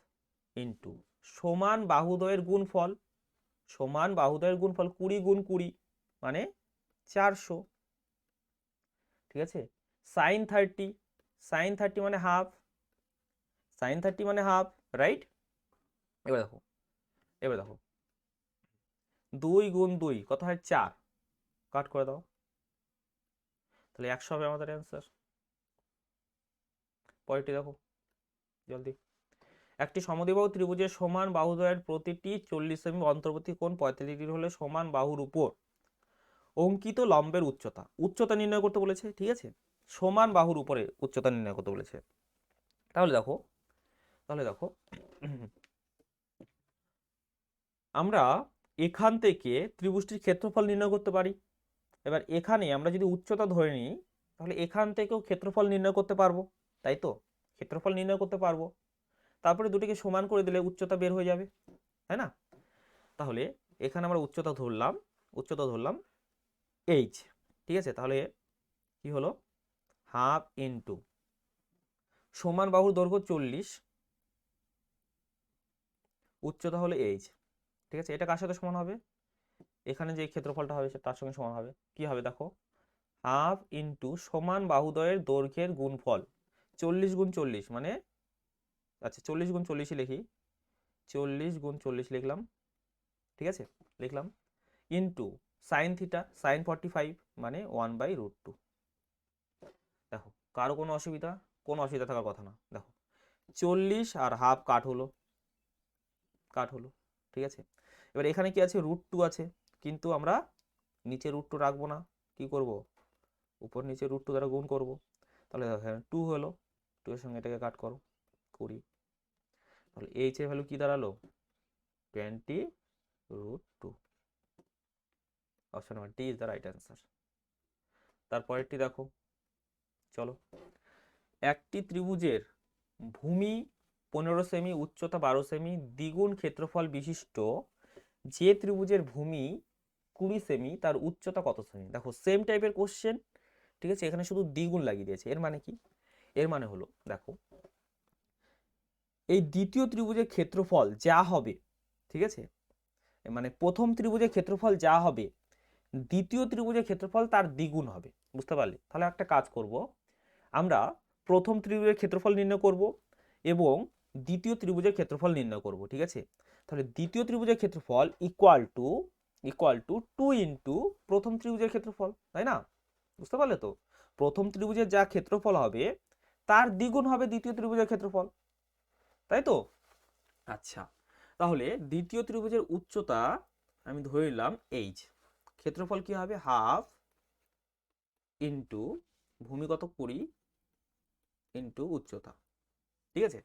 ইন্টু সমান বাহুদ্বয়ের গুণফল, সমান বাহুদ্বয়ের গুণফল 20 গুণ 20 মানে 400, ঠিক আছে। সাইন 30, সাইন 30 মানে হাফ, সাইন 30 মানে হাফ, রাইট। এবার দেখো, এবার দেখো 2 গুণ 2 কত হয় 4, কাট করে দাও, তাহলে 100 হবে আমাদের অ্যান্সার। পরেরটি দেখো জলদি। একটি সমদ্বিবাহু ত্রিভুজের সমান বাহুদ্বয়ের প্রতিটি 40 সেমি অন্তর্বর্তী কোণ 45 ডিগ্রি হলে সমান বাহুর উপর অঙ্কিত লম্বের উচ্চতা, উচ্চতা নির্ণয় করতে বলেছে, ঠিক আছে। সমান বাহুর উপরে উচ্চতা নির্ণয় করতে বলেছে। তাহলে দেখো, তাহলে দেখো আমরা এখান থেকে ত্রিভুজটির ক্ষেত্রফল নির্ণয় করতে পারি। এবার এখানে আমরা যদি উচ্চতা ধরে নিই তাহলে এখান থেকেও ক্ষেত্রফল নির্ণয় করতে পারবো, তাই তো, ক্ষেত্রফল নির্ণয় করতে পারবো। তারপরে দুটিকে সমান করে দিলে উচ্চতা বের হয়ে যাবে, তাই না। তাহলে এখানে আমরা উচ্চতা ধরলাম, উচ্চতা ধরলাম এইচ, ঠিক আছে। তাহলে কি হলো, হাফ ইন্টু সমান বাহুর দৈর্ঘ্য 40, উচ্চতা হলো এইচ, ঠিক আছে। এটা কার সাথে সমান হবে, এখানে যে ক্ষেত্রফলটা হবে তার সঙ্গে সমান হবে। কি হবে দেখো, হাফ ইন্টু সমান বাহুদ্বয়ের দৈর্ঘ্যের গুণফল 40 গুণ 40 মানে, আচ্ছা 40 গুণ 40ই লিখি, 40 গুণ 40 লিখলাম, ঠিক আছে, লিখলাম, ইন্টু সাইন থিটা, সাইন 45 মানে 1/√2। দেখো কারো কোনো অসুবিধা, কোনো অসুবিধা থাকার কথা না। দেখো 40 আর হাফ কাট হলো, কাট হলো, ঠিক আছে। এবার এখানে কি আছে, √2 আছে, কিন্তু আমরা নিচে √2 রাখবো না, কি করব, উপর নিচে √2 দ্বারা গুণ করব। তাহলে দেখো 2 হলো, 2 এর সঙ্গে এটাকে কাট করো 20, তাহলে এইচ এর ভ্যালু কি দাঁড়ালো 20√2। Option number D is the right answer. তারপরেরটি দেখো, চলো। একটি ত্রিভুজের ভূমি 15 সেমি, উচ্চতা 12 সেমি, দ্বিগুণ ক্ষেত্রফল বিশিষ্ট যে ত্রিভুজের ভূমি 20 সেমি তার উচ্চতা কত সেমি। দেখো সেম টাইপের কোশ্চেন, ঠিক আছে, এখানে শুধু দ্বিগুণ লাগিয়ে দিয়েছে। এর মানে কি, এর মানে হলো দেখো এই দ্বিতীয় ত্রিভুজের ক্ষেত্রফল যা হবে, ঠিক আছে, মানে প্রথম ত্রিভুজের ক্ষেত্রফল যা হবে দ্বিতীয় ত্রিভুজের ক্ষেত্রফল তার দ্বিগুণ হবে, বুঝতে পারলে। তাহলে একটা কাজ করব, আমরা প্রথম ত্রিভুজের ক্ষেত্রফল নির্ণয় করব এবং দ্বিতীয় ত্রিভুজের ক্ষেত্রফল নির্ণয় করব, ঠিক আছে। তাহলে দ্বিতীয় ত্রিভুজের ক্ষেত্রফল ইকুয়াল টু 2 ইন্টু প্রথম ত্রিভুজের ক্ষেত্রফল, তাই না, বুঝতে পারলে তো। প্রথম ত্রিভুজের যা ক্ষেত্রফল হবে তার দ্বিগুণ হবে দ্বিতীয় ত্রিভুজের ক্ষেত্রফল, তাই তো। আচ্ছা, তাহলে দ্বিতীয় ত্রিভুজের উচ্চতা আমি ধরে নিলাম এইচ, ক্ষেত্রফল কি হবে হাফ ইন্টু ভূমি কত 20 ইন্টু উচ্চতা, ঠিক আছে।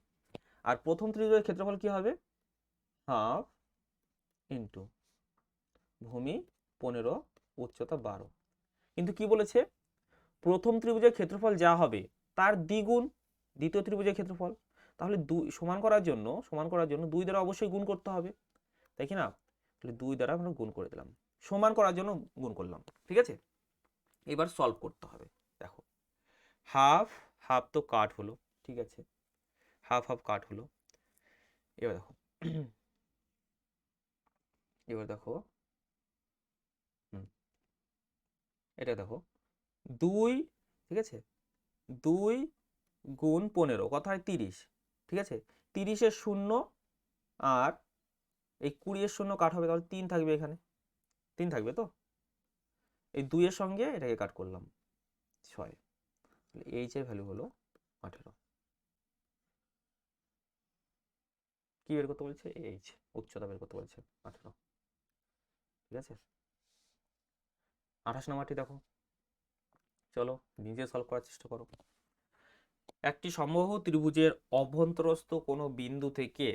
আর প্রথম ত্রিভুজের ক্ষেত্রফল কি হবে হাফ ইন্টু ভূমি 15, উচ্চতা 12। কিন্তু কি বলেছে, প্রথম ত্রিভুজের ক্ষেত্রফল যা হবে তার দ্বিগুণ দ্বিতীয় ত্রিভুজের ক্ষেত্রফল। তাহলে সমান করার জন্য 2 দ্বারা অবশ্যই গুণ করতে হবে, তাই কি না। তাহলে 2 দ্বারা আমরা গুণ করে দিলাম, সমান করার জন্য গুণ করলাম, ঠিক আছে। এবার সলভ করতে হবে। দেখো হাফ হাফ তো কাট হলো, ঠিক আছে, হাফ হাফ কাট হলো। এবার দেখো এবার দেখো এটা দেখো 2, ঠিক আছে, 2 গুণ 15 কত হয় 30, ঠিক আছে। 30-এর 0 আর এই 20-এর 0 কাট হবে, তাহলে 3 থাকবে, এখানে 3 থাকবে তো। এই 2 এর সঙ্গে এটাকে কাট করলাম 6, তাহলে এইচ এর ভ্যালু হলো 18। কি বের করতে বলছে, এইচ উচ্চতা বের করতে বলছে 18, ঠিক আছে। 28 নম্বরটি দেখো, চলো নিজে সলভ করার চেষ্টা করো। একটি সমবাহু ত্রিভুজের অভ্যন্তরস্থ কোনো বিন্দু থেকে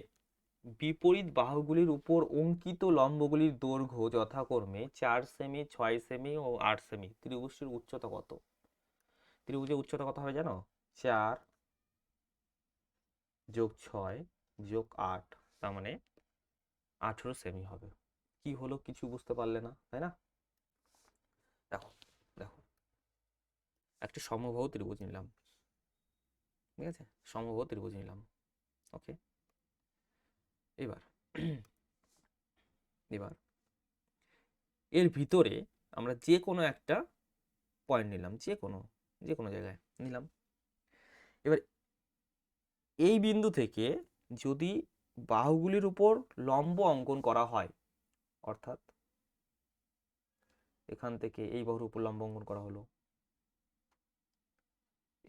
বিপরীত বাহুগুলির উপর অঙ্কিত লম্বগুলির দৈর্ঘ্য যথাক্রমে 4 সেমি, 6 সেমি ও 8 সেমি। ত্রিভুজটির উচ্চতা কত। ত্রিভুজের উচ্চতা কত হবে জানো, 4 যোগ 6 যোগ 8, তার মানে 18 সেমি হবে। কি হলো, কিছু বুঝতে পারলে না, তাই না। দেখো দেখো একটি সমবাহু ত্রিভুজ নিলাম, ঠিক আছে, সমবাহু ত্রিভুজ নিলাম, ওকে। এবার এবার এর ভিতরে আমরা যে কোনো একটা পয়েন্ট নিলাম, যে কোনো জায়গায় নিলাম। এবার এই বিন্দু থেকে যদি বাহুগুলির উপর লম্ব অঙ্কন করা হয়, অর্থাৎ এখান থেকে এই বাহুর উপর লম্ব অঙ্কন করা হলো,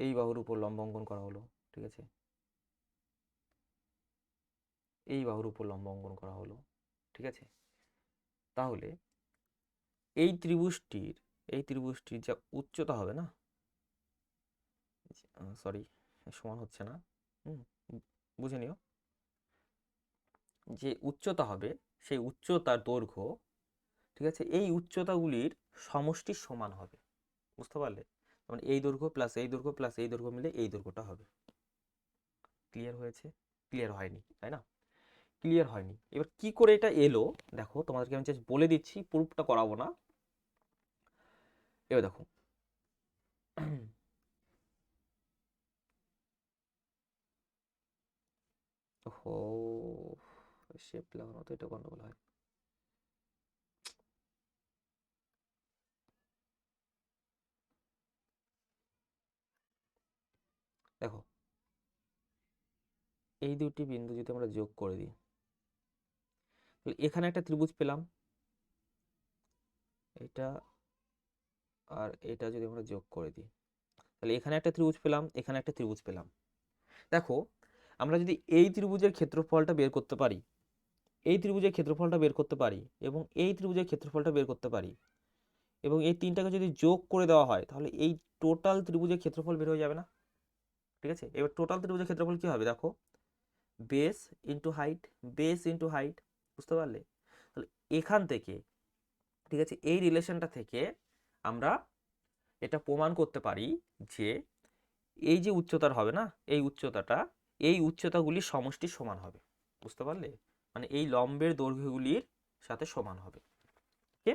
এই বাহুর উপর লম্ব অঙ্কন করা হলো, ঠিক আছে, এই বাহুর উপর লম্ব অঙ্কন করা হলো, ঠিক আছে, তাহলে এই ত্রিভুজটির যা উচ্চতা হবে না, সরি সমান হচ্ছে না, বুঝে নিও, যে উচ্চতা হবে সেই উচ্চতার দৈর্ঘ্য, ঠিক আছে, এই উচ্চতাগুলির সমষ্টির সমান হবে। বুঝতে পারলে? মানে এই দৈর্ঘ্য প্লাস এই দৈর্ঘ্য প্লাস এই দৈর্ঘ্য মিলে এই দৈর্ঘ্যটা হবে। ক্লিয়ার হয়েছে? ক্লিয়ার হয়নি, তাই না? ক্লিয়ার হয়নি। এবার কি করে এটা এলো দেখো, তোমাদেরকে আমি জাস্ট বলে দিচ্ছি, প্রুফটা করাবো না। এবার দেখো, ও শেপ লাগানো তো এটা গন্ডগোল হয়। দেখো, এই দুটি বিন্দু যদি আমরা যোগ করে দিই, তাহলে এখানে একটা ত্রিভুজ পেলাম, এটা আর এটা যদি আমরা যোগ করে দিই, তাহলে এখানে একটা ত্রিভুজ পেলাম, এখানে একটা ত্রিভুজ পেলাম। দেখো, আমরা যদি এই ত্রিভুজের ক্ষেত্রফলটা বের করতে পারি, এই ত্রিভুজের ক্ষেত্রফলটা বের করতে পারি, এবং এই ত্রিভুজের ক্ষেত্রফলটা বের করতে পারি, এবং এই তিনটাকে যদি যোগ করে দেওয়া হয়, তাহলে এই টোটাল ত্রিভুজের ক্ষেত্রফল বের হয়ে যাবে না? ঠিক আছে, এবার টোটাল ত্রিভুজের ক্ষেত্রফল কি হবে দেখো, base into height, base into height. বুঝতে পারলে? তাহলে এখান থেকে, ঠিক আছে, এই রিলেশনটা থেকে আমরা এটা প্রমাণ করতে পারি যে এই যে উচ্চতার হবে না, এই উচ্চতাটা এই উচ্চতাগুলির সমষ্টির সমান হবে। বুঝতে পারলে? মানে এই লম্বের দৈর্ঘ্যগুলির সাথে সমান হবে। ওকে,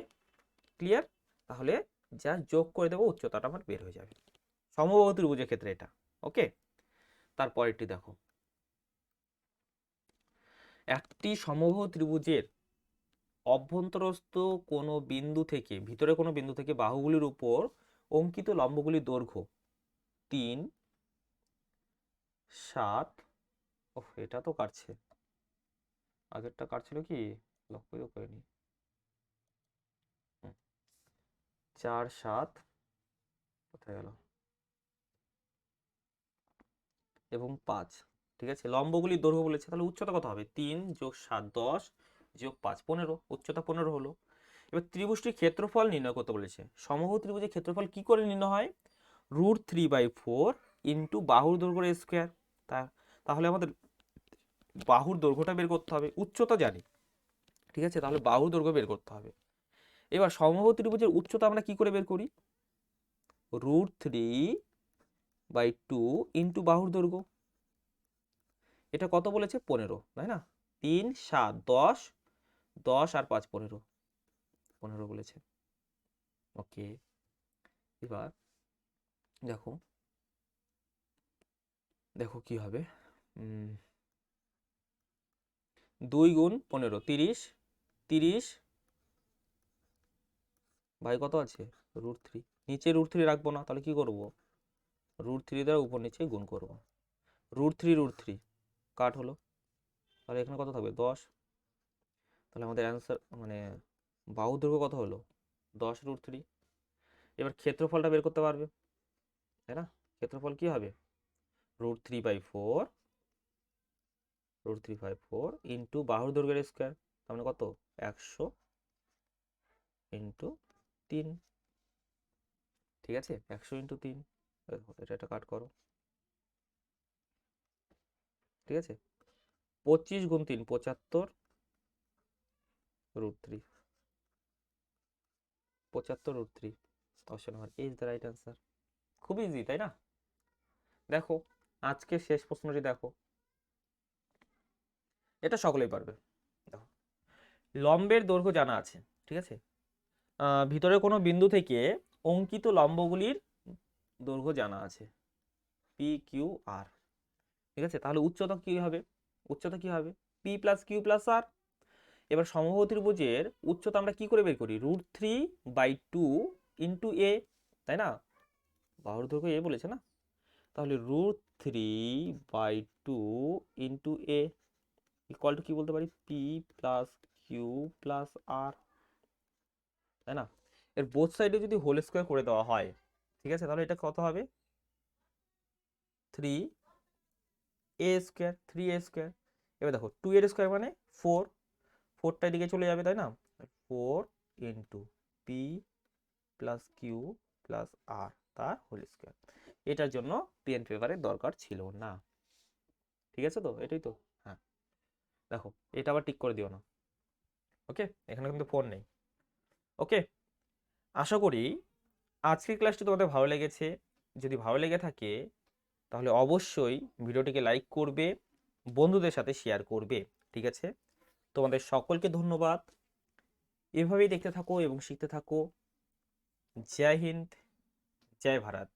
ক্লিয়ার? তাহলে যা যোগ করে দেবো উচ্চতাটা আমার বের হয়ে যাবে সমবাহু ত্রিভুজের ক্ষেত্রে এটা। ওকে, তারপরেরটি দেখো, একটি সমবাহু ত্রিভুজের অভ্যন্তরস্থ কোনো বিন্দু থেকে, ভিতরে কোনো বিন্দু থেকে বাহুগুলির উপর অঙ্কিত লম্বগুলির দৈর্ঘ্য 3, 7, এটা তো কাটছে, আগেরটা কাটছিল কি লক্ষ্য করিনি, 4, 7 কোথায় গেল, এবং 5, ঠিক আছে, লম্বগুলির দৈর্ঘ্য বলেছে, তাহলে উচ্চতা কত হবে, 3 যোগ 7 10 যোগ 5 15, উচ্চতা 15 হলো। এবার ত্রিভুজটির ক্ষেত্রফল নির্ণয় করতে বলেছে। সমবাহু ত্রিভুজের ক্ষেত্রফল কি করে নির্ণয় হয়, √3/4 ইন্টু বাহুর দৈর্ঘ্যের স্কোয়ার। তাহলে আমাদের বাহুর দৈর্ঘ্যটা বের করতে হবে, উচ্চতা জানি, ঠিক আছে, তাহলে বাহুর দৈর্ঘ্য বের করতে হবে। এবার সমবাহু ত্রিভুজের উচ্চতা আমরা কি করে বের করি, √3/2 ইন্টু বাহুর দৈর্ঘ্য, এটা কত বলেছে 15, তাই না, 3 7 10 10 আর 5 15 15 বলেছে। ওকে, এবার দেখো, দেখো কি হবে, 2 গুণ 15 30, 30 ভাই কত আছে, √3, নিচে √3 রাখবো না, তাহলে কি করব, √3 দ্বারা উপর নিচে গুণ করব, √3 কাট হলো, তাহলে এখানে কত থাকবে 10, তাহলে আমাদের অ্যান্সার মানে বাহু দৈর্ঘ্য কত হলো 10 √3। এবার ক্ষেত্রফলটা বের করতে পারবে, তাই না, ক্ষেত্রফল কি হবে, √3/4 ইন্টু বাহুর দৈর্ঘ্যের স্কোয়ার, তার মানে কত 100 ইন্টু 3, ঠিক আছে, 100 ইন্টু 3, এটা কাট করো, ঠিক আছে, 25 গুণ 3 75 √3, 75 √3, option number A is the right answer. খুব ইজি, তাই না? দেখো, আজকে শেষ প্রশ্নটি দেখো, এটা সকলেই পারবে। দেখো, লম্বের দৈর্ঘ্য জানা আছে, ঠিক আছে, ভিতরে কোনো বিন্দু থেকে অঙ্কিত লম্বগুলির দৈর্ঘ্য জানা আছে, PQR, ঠিক আছে, তাহলে উচ্চতা কি হবে, উচ্চতা কি হবে, পি প্লাস কিউ প্লাস আর। এবার সমবাহু ত্রিভুজের উচ্চতা আমরা কি করে বের করি? √3/2 ইন্টু এ, তাই না? বাহুর দৈর্ঘ্য এ বলেছে না, তাহলে √3/2 ইন্টু এ ইকুয়াল টু কি বলতে পারি? পি প্লাস কিউ প্লাস আর, তাই না? এর বোথ সাইডে যদি হোল স্কোয়ার করে দেওয়া হয়, ঠিক আছে, তাহলে এটা কত হবে? 3a square. এবার দেখো 2 এর স্কোয়ার মানে 4, 4টা এদিকে চলে যাবে, তাই না? 4 into P plus Q plus R তার হোল স্কোয়ার। এটার জন্য পেন পেপারের দরকার ছিল না। ঠিক আছে তো? এটাই তো। হ্যাঁ, দেখো এটা আবার টিক করে দিও না। ওকে, এখানে কিন্তু ফোন নেই। ওকে, আশা করি আজকের ক্লাসটি তোমাদের ভালো লেগেছে। যদি ভালো লেগে থাকে তাহলে অবশ্যই ভিডিওটিকে লাইক করবে, বন্ধুদের সাথে শেয়ার করবে। ঠিক আছে, তোমাদের সকলকে ধন্যবাদ। এভাবেই দেখতে থাকো এবং শিখতে থাকো। জয় হিন্দ, জয় ভারত।